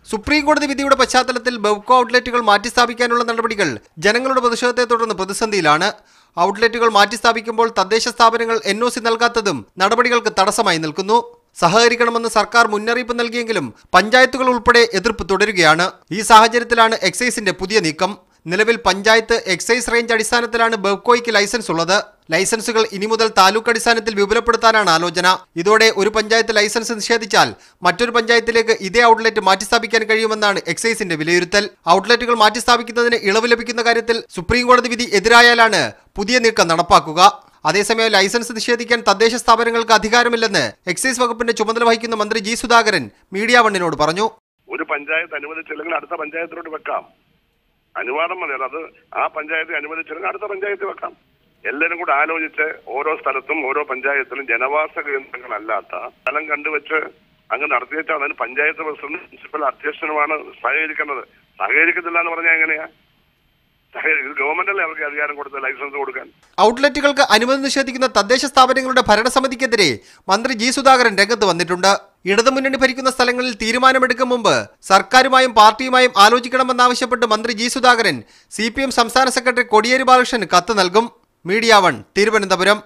Supreme കോടതി വിധിയുടെ പശ്ചാത്തലത്തിൽ ബെവ്കോ ഔട്ട്ലെറ്റുകൾ മാറ്റിസ്ഥാപിക്കാനുള്ള നടപടികൾ ജനങ്ങളുടെ പ്രതിഷേധത്തെ തുടർന്ന് പ്രതിസന്ധിയിലാണ്. ഔട്ട്ലെറ്റുകൾ മാറ്റിസ്ഥാപിക്കുമ്പോൾ തദ്ദേശ സ്ഥാപനങ്ങൾ NOC നൽകാത്തതും നടപടികൾക്ക് തടസ്സമായി നിൽക്കുന്നു. സഹകരിക്കണമെന്ന് സർക്കാർ മുന്നറിയിപ്പ് നൽകിയെങ്കിലും പഞ്ചായത്തുകൾ ഉൾപ്പെടെ എതിർപ്പ് തുടരുകയാണ്. ഈ സാഹചര്യത്തിലാണ് എക്സൈസിന്റെ പുതിയ നീക്കം. നിലവിൽ പഞ്ചായത്ത് എക്സൈസ് റേഞ്ച് അടിസ്ഥാനത്തിലാണ് ബെവ്കോയ്ക്ക് ലൈസൻസ് ഉള്ളത്. ലൈസൻസുകൾ ഇനി മുതൽ താലൂക്ക് അടിസ്ഥാനത്തിൽ വിപുലപ്പെടുത്താനാണ് ആലോചന. ഇതോടെ ഒരു പഞ്ചായത്ത് ലൈസൻസ് നിഷേധിച്ചാൽ മറ്റൊരു പഞ്ചായത്തിലേക്ക് ഇതേ ഔട്ട്ലെറ്റ് മാറ്റിസ്ഥാപിക്കാൻ കഴിയുമെന്നാണ് എക്സൈസിന്റെ വിലയിരുത്തൽ. ഔട്ട്ലെറ്റുകൾ മാറ്റിസ്ഥാപിക്കുന്നതിന് ഇളവ് ലഭിക്കുന്ന കാര്യത്തിൽ സുപ്രീം കോടതി വിധി എതിരായാലാണ് പുതിയ നീക്കം നടപ്പാക്കുക. അതേസമയം ലൈസൻസ് നിഷേധിക്കാൻ തദ്ദേശ സ്ഥാപനങ്ങൾക്ക് അധികാരമില്ലെന്ന് എക്സൈസ് വകുപ്പിന്റെ ചുമതല വഹിക്കുന്ന മന്ത്രി ജി സുധാകരൻ മീഡിയ വണ്ണിനോട് പറഞ്ഞു. ഒരു പഞ്ചായത്ത് അനുവദിച്ചില്ലെങ്കിൽ അടുത്ത പഞ്ചായത്തിലോട്ട് വെക്കാം. അനുവാദം മതി. അത് ആ പഞ്ചായത്ത് അനുവദിച്ചില്ലെങ്കിൽ അടുത്ത പഞ്ചായത്ത് വെക്കാം. എല്ലാവരും കൂടെ ആലോചിച്ച് ഓരോ സ്ഥലത്തും ഓരോ പഞ്ചായത്തിലും ജനവാസ കേന്ദ്രങ്ങളല്ലാത്ത സ്ഥലം കണ്ടുവച്ച് അങ്ങ് നടത്തിവെച്ചാൽ അതിന് പഞ്ചായത്ത് പ്രസിഡന്റ് മുനിസിപ്പൽ അധ്യക്ഷനുമാണ് സഹകരിക്കേണ്ടത്. സഹകരിക്കത്തില്ല എന്ന് പറഞ്ഞാൽ എങ്ങനെയാ? ഗവൺമെന്റല്ലേ അവർക്ക് അധികാരം കൊടുത്ത് ലൈസൻസ് കൊടുക്കാൻ. ഔട്ട്ലെറ്റുകൾക്ക് അനുമതി നിഷേധിക്കുന്ന തദ്ദേശ സ്ഥാപനങ്ങളുടെ ഭരണസമിതിക്കെതിരെ മന്ത്രി ജി സുധാകരൻ രംഗത്ത് വന്നിട്ടുണ്ട്. ഇടതുമുന്നണി ഭരിക്കുന്ന സ്ഥലങ്ങളിൽ തീരുമാനമെടുക്കും മുമ്പ് സർക്കാരുമായും പാർട്ടിയുമായും ആലോചിക്കണമെന്നാവശ്യപ്പെട്ട് മന്ത്രി ജി സുധാകരൻ CPM സംസ്ഥാന സെക്രട്ടറി കോടിയേരി ബാലകൃഷ്ണന് കത്ത് നൽകും. മീഡിയ 1 തിരുവനന്തപുരം.